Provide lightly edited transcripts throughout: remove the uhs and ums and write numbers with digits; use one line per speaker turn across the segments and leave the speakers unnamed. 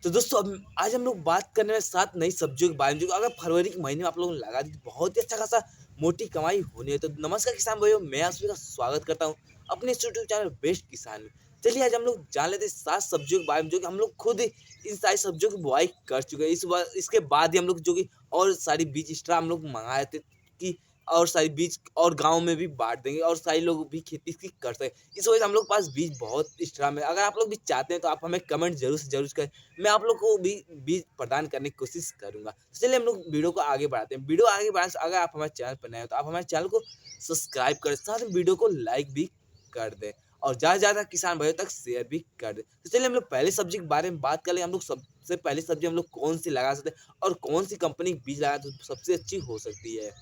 तो दोस्तों अब आज हम लोग बात करने वाले 7 नई सब्जियों के बारे में जो अगर फरवरी के महीने में आप लोगों ने लगा दी तो बहुत ही अच्छा खासा मोटी कमाई होनी है। तो नमस्कार किसान भाइयों, मैं आप सभी का स्वागत करता हूँ अपने इस यूट्यूब चैनल बेस्ट किसान में। चलिए आज हम लोग जान लेते हैं 7 सब्जियों के बारे में जो कि हम लोग खुद इन सारी सब्जियों की बुआई कर चुके हैं। इस बार इसके बाद ही हम लोग जो कि और सारी बीज एक्स्ट्रा हम लोग मंगाए थे कि और सारी बीज और गाँव में भी बाँट देंगे और सारे लोग भी खेती इसकी कर सकें। इस वजह से हम लोग के पास बीज बहुत एक्स्ट्रा में, अगर आप लोग भी चाहते हैं तो आप हमें कमेंट ज़रूर से ज़रूर करें। मैं आप लोग को भी बीज प्रदान करने की कोशिश करूँगा। तो चलिए हम लोग वीडियो को आगे बढ़ाते हैं। वीडियो आगे बढ़ाने से अगर आप हमारे चैनल पर नए हो तो आप हमारे चैनल को सब्सक्राइब करें, साथ में वीडियो को लाइक भी कर दें और ज़्यादा से ज़्यादा किसान भाइयों तक शेयर भी कर दें। तो चलिए हम लोग पहली सब्जी के बारे में बात कर लें। हम लोग सबसे पहली सब्जी हम लोग कौन-सी लगा सकते हैं और कौन-सी कंपनी के बीज लगाएँ तो सबसे अच्छी हो सकती है।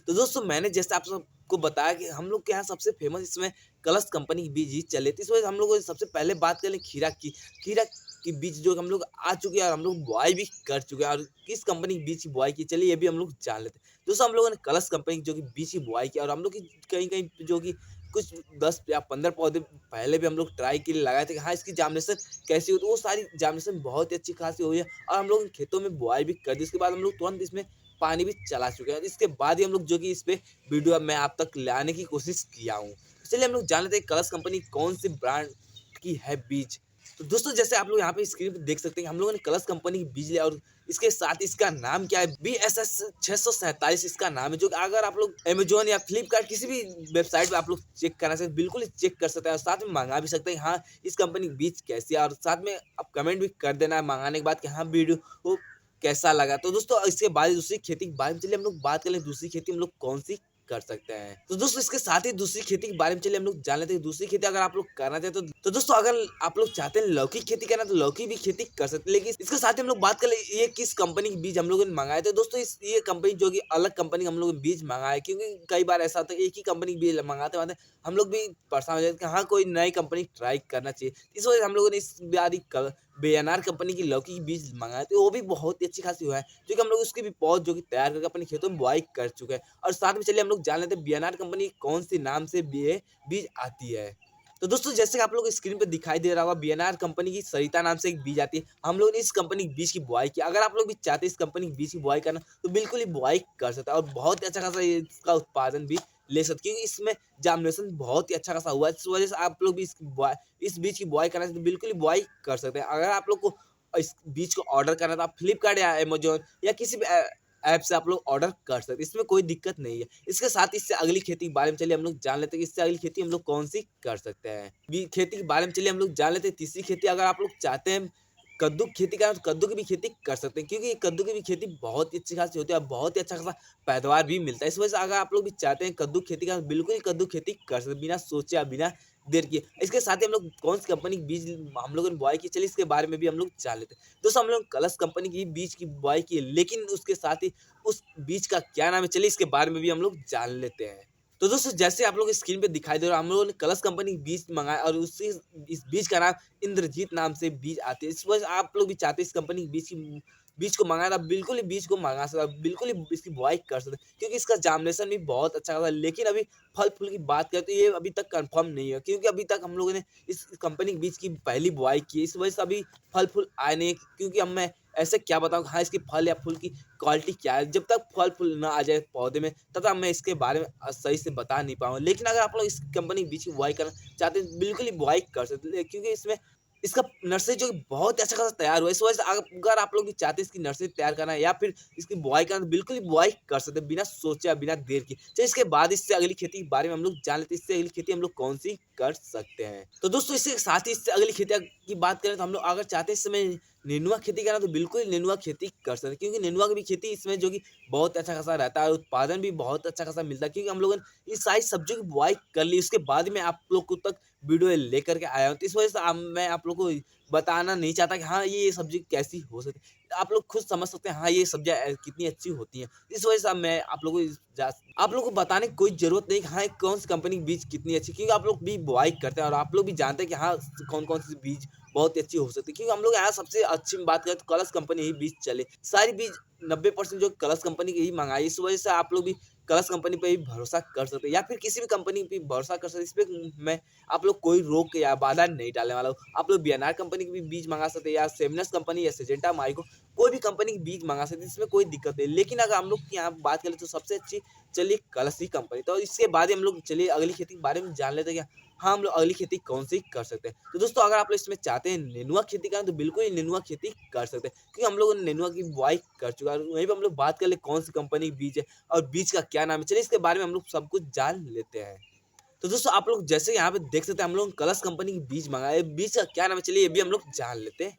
तो दोस्तों मैंने जैसे आप सबको बताया कि हम लोग के यहाँ सबसे फेमस इसमें कलश कंपनी के बीज ही चले थे। इस वजह से हम लोग को सबसे पहले बात करें खीरा की। खीरा की बीज जो हम लोग आ चुके हैं और हम लोग बुआई भी कर चुके हैं और किस कंपनी के बीज की बुआई की चलिए ये भी हम लोग जान लेते हैं। दोस्तों हम लोगों ने कलश कंपनी की जो कि बीज की बुआई की और हम लोग की कहीं-कहीं जो कि कुछ 10 या 15 पौधे पहले भी हम लोग ट्राई के लिए लगाए थे कि हाँ, इसकी जर्मिनेशन कैसी होती है। वो सारी जर्मिनेशन बहुत ही अच्छी खासी हुई है और हम लोग खेतों में बुआई भी कर दी। उसके बाद हम लोग तुरंत इसमें पानी भी चला चुके हैं। इसके बाद ही हम लोग जो कि इस पे वीडियो मैं आप तक लाने की कोशिश किया हूँ। तो चलिए हम लोग जान लेते हैं कलश कंपनी कौन सी ब्रांड की है बीज। तो दोस्तों जैसे आप लोग यहाँ पे स्क्रीन पे देख सकते हैं हम लोगों ने कलश कंपनी की बीज लिया और इसके साथ इसका नाम क्या है, BSS 647 इसका नाम है, जो कि अगर आप लोग अमेज़न या फ्लिपकार्ट किसी भी वेबसाइट पे आप लोग चेक करना चाहें बिल्कुल ही चेक कर सकते हैं और साथ में मँगा भी सकते हैं। हाँ, इस कंपनी की बीज कैसी है और साथ में आप कमेंट भी कर देना है मँगाने के बाद कि हाँ, वीडियो कैसा लगा। तो दोस्तों इसके बाद दूसरी खेती के बारे में चलिए हम लोग बात कर लें, दूसरी खेती हम लोग कौन-सी कर सकते हैं। तो दोस्तों इसके साथ ही दूसरी खेती के बारे में चलिए हम लोग जान लेते हैं। दूसरी खेती अगर आप लोग करना चाहें तो दोस्तों अगर आप लोग चाहते हैं लौकी की खेती करना तो लौकी भी खेती कर सकते हैं। लेकिन इसके साथ ही हम लोग बात कर लें ये किस कंपनी के बीज हम लोगों ने मँगाए थे। दोस्तों इस ये कंपनी जो कि अलग कंपनी हम लोग ने बीज मँगाए, क्योंकि कई बार ऐसा होता है एक ही कंपनी के बीज मँगाते-मँगाते हम लोग भी परेशान हो जाते हैं कि हाँ, कोई नई कंपनी ट्राई करना चाहिए। इस वजह से हम लोगों ने इस बार बीएनआर कंपनी की लौकी के बीज मँगाए थे, वो भी बहुत ही अच्छी खासी हुआ है, जो कि हम लोग उसकी भी पौध जो कि तैयार करके अपने खेतों में बुआई कर चुके हैं। और साथ में चलिए हम लोग जान लेते हैं बीएनआर कंपनी कौन-सी नाम से ये बीज आती है। तो दोस्तों जैसे कि आप लोग को स्क्रीन पे दिखाई दे रहा होगा बीएनआर कंपनी की सरिता नाम से एक बीज आती है। हम लोगों ने इस कंपनी के बीज की बुआई की। अगर आप लोग भी चाहते हैं इस कंपनी के बीज की बुआई करना तो बिल्कुल ही बुआई कर सकते हैं और बहुत ही अच्छा खासा ये इसका उत्पादन भी ले सकते हैं, क्योंकि इसमें जर्मिनेशन बहुत ही अच्छा खासा हुआ है। इस वजह से आप लोग भी इस बीज की बुआई करना चाहते हैं तो बिल्कुल ही बुआई कर सकते हैं। अगर आप लोग को इस बीज को ऑर्डर करना है तो आप फ्लिपकार्ट या अमेज़न या किसी भी ऐप से आप लोग ऑर्डर कर सकते हैं। इसमें कोई दिक्कत नहीं है। इसके साथ ही इससे अगली खेती के बारे में चलिए हम लोग जान लेते हैं कि इससे अगली खेती हम लोग कौन-सी कर सकते हैं। बी खेती के बारे में चलिए हम लोग जान लेते हैं। तीसरी खेती अगर आप लोग चाहते हैं कद्दू की खेती करना तो कद्दू की भी खेती कर सकते हैं, क्योंकि कद्दू की भी खेती बहुत ही अच्छी खासी होती है और बहुत ही अच्छा खासा पैदावार भी मिलता है। इस वजह से अगर आप लोग भी चाहते हैं कद्दू की खेती करना तो बिल्कुल ही कद्दू की खेती कर सकते हैं बिना सोचे या बिना देर किए। इसके साथ ही हम लोग कौन-सी कंपनी के बीज हम लोगों ने बुआई की चलिए इसके बारे में भी हम लोग जान लेते हैं। दोस्तों हम लोग कलश कंपनी की बीज की बुआई की है, लेकिन उसके साथ ही उस बीज का क्या नाम है चलिए इसके बारे में भी हम लोग जान लेते हैं। तो दोस्तों जैसे आप लोग स्क्रीन पे दिखाई दे रहा है हम लोगों ने कलश कंपनी की बीज मंगाया और उसी इस बीज का नाम इंद्रजीत नाम से बीज आती है। इस वजह से आप लोग भी चाहते हैं इस कंपनी की बीज को मंगाना, आप बिल्कुल ही बीज को मंगा सकते हैं, बिल्कुल ही इसकी बुआई कर सकते हैं, क्योंकि इसका जर्मिनेशन भी बहुत अच्छा खासा है। लेकिन अभी फल-फूल की बात करें तो ये अभी तक कन्फर्म नहीं है, क्योंकि अभी तक हम लोगों ने इस कंपनी के बीज की पहली बुआई की है। इस वजह से अभी फल-फूल आए नहीं, क्योंकि अब मैं ऐसे क्या बताऊँ हाँ, इसके फल या फूल की क्वालिटी क्या है। जब तक फल-फूल ना आ जाए पौधे में तब तक मैं इसके बारे में सही से बता नहीं पाऊँगा। लेकिन अगर आप लोग इस कंपनी के बीज की बुआई करना चाहते हैं बिल्कुल ही बुआई कर सकते हैं, क्योंकि इसमें इसका नर्सरी जो कि बहुत ही अच्छा खासा तैयार हुआ है। इस वजह से अगर आप लोग भी चाहते हैं इसकी नर्सरी तैयार करना है या फिर इसकी बुआई करना तो बिल्कुल ही बुआई कर सकते हैं बिना सोचे या बिना देर किए। चलिए इसके बाद इससे अगली खेती के बारे में हम लोग जान लेते हैं, इससे अगली खेती हम लोग कौन-सी कर सकते हैं। तो दोस्तों इसके साथ ही इससे अगली खेती की बात करें तो हम लोग अगर चाहते हैं इस समय नेनुआ खेती करना तो बिल्कुल नेनुआ खेती कर सकते हैं, क्योंकि नेनुआ की भी खेती इसमें जो कि बहुत अच्छा खासा रहता है और उत्पादन भी बहुत अच्छा खासा मिलता है, क्योंकि हम लोगों ने इस सारी सब्जियों की बुआई कर ली। उसके बाद मैं आप लोग को तक वीडियो लेकर के आया हूँ। तो इस वजह से अब मैं आप लोग को बताना नहीं चाहता कि हाँ, ये सब्ज़ी कैसी हो सकती है। आप लोग खुद समझ सकते हैं हाँ, ये सब्जियाँ कितनी अच्छी होती हैं। इस वजह से अब मैं आप लोगों को आप लोगों को बताने की कोई ज़रूरत नहीं कि हाँ, कौन-सी कंपनी की बीज कितनी अच्छी, क्योंकि आप लोग भी बुआई करते हैं और आप लोग भी जानते हैं कि हाँ, कौन-कौन सी बीज बहुत ही अच्छी हो सकती है। क्योंकि हम लोग यहाँ सबसे अच्छी बात करें तो कलश कंपनी ही बीज चले। सारी बीज 90% जो कलश कंपनी की ही मँगाई। इस वजह से आप लोग भी कलर्स कंपनी पे भी भरोसा कर सकते हैं या फिर किसी भी कंपनी पे भरोसा कर सकते हैं। इसपे मैं आप लोग कोई रोक या बाधा नहीं डालने वाला हूँ। आप लोग बीएनआर कंपनी के भी बीज मंगा सकते हैं या सेमिनस कंपनी या सिजेंटा माइको कोई भी कंपनी के बीज मंगा सकते हैं, इसमें कोई दिक्कत नहीं। लेकिन अगर हम लोग की यहाँ बात करें तो सबसे अच्छी चलिए कलर्स ही कंपनी। तो इसके बाद ही हम लोग चलिए अगली खेती के बारे में जान लेते हैं क्या हाँ, हम लोग अगली खेती कौन-सी कर सकते हैं। तो दोस्तों अगर आप लोग इसमें चाहते हैं नेनुआ खेती करना तो बिल्कुल ही नेनुआ खेती कर सकते हैं, क्योंकि हम लोगों ने नेनुआ की बुआई कर चुका है। वहीं पे हम लोग बात कर ले कौन-सी कंपनी का बीज है और बीज का क्या नाम है। चलिए इसके बारे में हम लोग सब कुछ जान लेते हैं। तो दोस्तों आप लोग जैसे यहाँ पे देख सकते हैं हम लोग कलर्स कंपनी के बीज मंगाए। बीज का क्या नाम है चलिए ये भी हम लोग जान लेते हैं।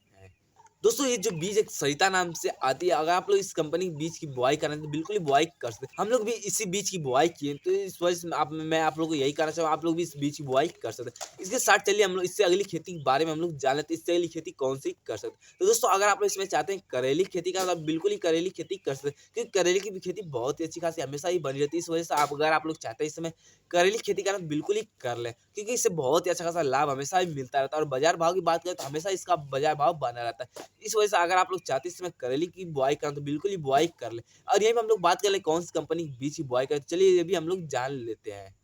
दोस्तों ये जो बीज एक सरिता नाम से आती है, अगर आप लोग इस कंपनी के बीज की बुआई कर रहे हैं तो बिल्कुल ही बुआई कर सकते हैं। हम लोग भी इसी बीज की बुआई किए, तो इस वजह से मैं आप लोगों को यही कहना चाहूँगा, आप लोग भी इस बीज की बुआई कर सकते हैं। इसके साथ चलिए हम लोग इससे अगली खेती के बारे में हम लोग जान लेते हैं, इससे अगली खेती कौन सी कर सकते हैं। तो दोस्तों अगर आप लोग इसमें चाहते हैं करेली खेती का, तो आप बिल्कुल ही करेली खेती कर सकते हैं, क्योंकि करेली की भी खेती बहुत ही अच्छी खासी हमेशा ही बनी रहती है। इस वजह से अगर आप लोग चाहते हैं इस समय करेली खेती करना तो बिल्कुल ही कर लें, क्योंकि इससे बहुत ही अच्छा खासा लाभ हमेशा ही मिलता रहता है और बाजार भाव की बात करें तो हमेशा इसका बाजार भाव बना रहता है। इस वजह से अगर आप लोग चाहते हैं इसमें करेली की बुआई करना तो बिल्कुल ही बुआई कर ले। और यहीं पे हम लोग बात कर ले कौन सी कंपनी के बीज की बुआई करें, चलिए ये भी हम लोग जान लेते हैं।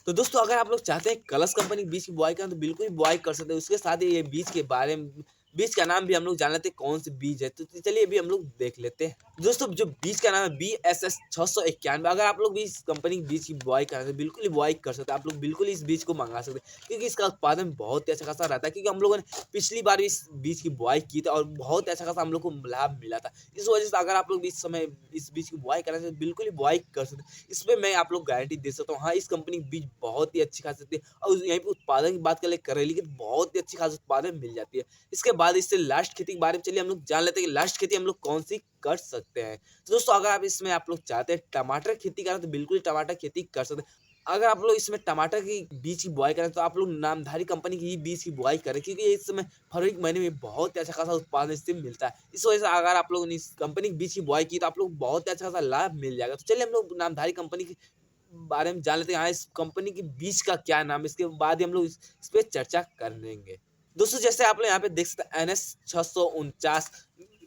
तो दोस्तों अगर आप लोग चाहते हैं कलर्स कंपनी के बीज की बुआई करना तो बिल्कुल ही बुआई कर सकते हैं। उसके साथ ही ये बीज के बारे में बीज का नाम भी हम लोग जान लेते हैं कौन से बीज है। तो चलिए ये भी हम लोग देख लेते हैं। दोस्तों जो बीज का नाम है BSS 691। अगर आप लोग भी इस कंपनी के बीज की बुआई कर रहे हैं बिल्कुल ही बुआई कर सकते हैं। आप लोग बिल्कुल इस बीज को मंगा सकते हैं, क्योंकि इसका उत्पादन बहुत ही अच्छा खासा रहता है। क्योंकि हम लोगों ने पिछली बार इस बीज की बुआई की थी और बहुत अच्छा खासा हम लोग को लाभ मिला था। इस वजह से अगर आप लोग भी इस समय इस बीज की बुआई कर रहे हैं तो बिल्कुल ही बुआई कर सकते हैं। इसमें मैं आप लोग गारंटी दे सकता हूँ, हाँ इस कंपनी के बीज बहुत ही अच्छी खासी होती है। और यहीं पे उत्पादन की बात करें करेली की तो बहुत ही अच्छी खासी उत्पादन मिल जाती है। इसके बाद इससे लास्ट खेती के बारे में चलिए हम लोग जान लेते हैं कि लास्ट खेती हम लोग कौन सी कर सकते हैं। तो दोस्तों अगर आप इसमें आप लोग चाहते हैं टमाटर खेती करना तो बिल्कुल ही टमाटर खेती कर सकते हैं। अगर आप लोग इसमें टमाटर की बीज की बुआई करें तो आप लोग नामधारी कंपनी की ही बीज की बुआई करें, क्योंकि इस समय फरवरी के महीने में बहुत ही अच्छा खासा उत्पादन इससे मिलता है। इस वजह से अगर आप लोगों ने इस कंपनी की बीज की बुआई की तो आप लोग बहुत ही अच्छा खासा लाभ मिल जाएगा। तो चलिए हम लोग नामधारी कंपनी की बारे में जान लेते हैं, हाँ इस कंपनी के बीज का क्या नाम है, इसके बाद ही हम लोग इस पे चर्चा कर लेंगे। दोस्तों जैसे आप लोग यहाँ पे देख सकते हैं NS 649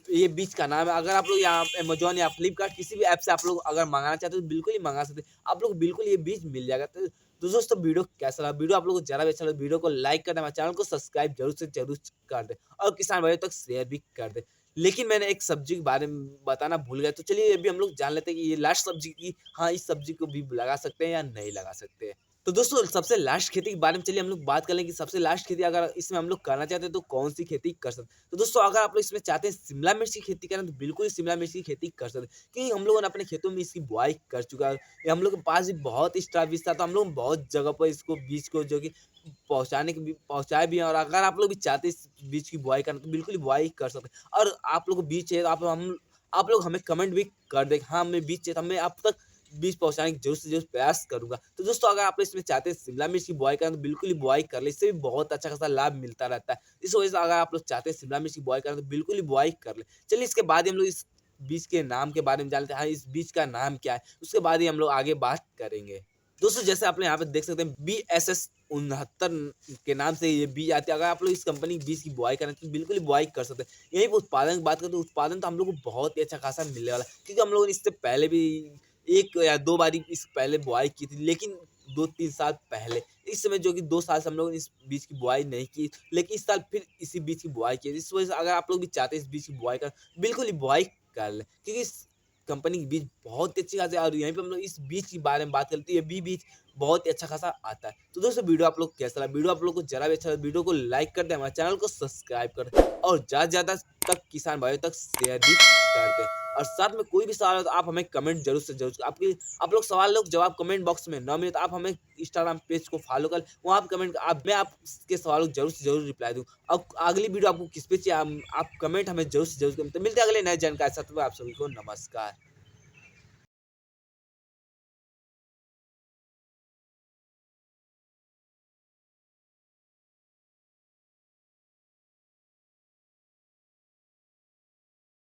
ये बीज का नाम है। अगर आप लोग यहाँ अमेज़न या फ्लिपकार्ट किसी भी ऐप से आप लोग अगर मंगाना चाहते हो तो बिल्कुल ही मंगा सकते हैं। आप लोग बिल्कुल ये बीज मिल जाएगा। तो दोस्तों वीडियो कैसा लगा? वीडियो आप लोगों को ज़रा भी अच्छा लगा वीडियो को लाइक कर दें, हमारे चैनल को सब्सक्राइब जरूर से जरूर कर दें और किसान भाइयों तक शेयर भी कर दें। लेकिन मैंने एक सब्जी के बारे में बताना भूल गया, तो चलिए ये भी हम लोग जान लेते हैं कि ये लास्ट सब्जी की हाँ इस सब्जी को भी लगा सकते हैं या नहीं लगा सकते हैं। तो दोस्तों सबसे लास्ट खेती के बारे में चलिए हम लोग बात कर लें कि सबसे लास्ट खेती अगर इसमें हम लोग करना चाहते हैं तो कौन सी खेती कर सकते हैं। तो दोस्तों अगर आप लोग इसमें चाहते हैं शिमला मिर्च की खेती करना तो बिल्कुल ही शिमला मिर्च की खेती कर सकते हैं, क्योंकि हम लोगों ने अपने खेतों में इसकी बुआई कर चुका है। ये हम लोग के पास भी बहुत एक्स्ट्रा बीज था, तो हम लोग बहुत जगह पर इसको बीज को जो कि पहुँचाए भी हैं। और अगर आप लोग भी चाहते हैं इस बीज की बुआई करना तो बिल्कुल ही बुआई कर सकते हैं। और आप लोग को बीज चाहिए तो आप लोग हमें कमेंट भी कर दें, हाँ हमें बीज चाहिए तो मैं आप तक बीज पहुँचाने की ज़रूर से ज़रूर प्रयास करूँगा। तो दोस्तों अगर आप लोग इसमें चाहते हैं शिमला मिर्च की बुआई करना तो बिल्कुल ही बुआई कर लें, इससे भी बहुत अच्छा खासा लाभ मिलता रहता है। इस वजह से अगर आप लोग चाहते हैं शिमला मिर्च की बुआई करना तो बिल्कुल ही बुआई कर लें। चलिए इसके बाद ही हम लोग इस बीज के नाम के बारे में जान लेते हैं, हाँ इस बीज का नाम क्या है? उसके बाद ही हम लोग आगे बात करेंगे। दोस्तों जैसे आप लोग यहाँ पे देख सकते हैं BSS 69 के नाम से ये बीज आती है। अगर आप लोग इस कंपनी के बीज की बुआई करें तो बिल्कुल ही बुआई कर सकते हैं। यहीं पे उत्पादन की बात करें तो उत्पादन तो हम लोग को बहुत ही अच्छा खासा मिलने वाला है, क्योंकि हम लोगों ने इससे पहले भी 1 या 2 बारी इस पहले बुआई की थी, लेकिन 2-3 साल पहले। इस समय जो कि 2 साल से हम लोगों ने इस बीज की बुआई नहीं की, लेकिन इस साल फिर इसी बीज की बुआई की है। इस वजह से अगर आप लोग भी चाहते हैं इस बीज की बुआई कर बिल्कुल ही बुआई कर लें, क्योंकि इस कंपनी की बीज बहुत ही अच्छी खासी है। और यहीं पे हम लोग इस बीज के बारे में बात करते हैं, ये भी बीज बहुत ही अच्छा खासा आता है। तो दोस्तों वीडियो आप लोग कैसा लगा? वीडियो आप लोग को जरा भी अच्छा लगा वीडियो को लाइक कर दें, हमारे चैनल को सब्सक्राइब कर दें और ज़्यादा से ज़्यादा तक किसान भाइयों तक शेयर भी कर दें। और साथ में कोई भी सवाल हो तो आप हमें कमेंट जरूर से जरूर आप लोग सवाल लोग जवाब कमेंट बॉक्स में न मिले तो आप हमें इंस्टाग्राम पेज को फॉलो कर वहाँ पे कमेंट मैं आपके सवालों को जरूर से जरूर रिप्लाई दूँ। अब अगली वीडियो आपको किस पे चाहिए आप कमेंट हमें जरूर से जरूर करें। तो मिलते हैं अगले नए जानकारी के साथ में, आप सभी को नमस्कार।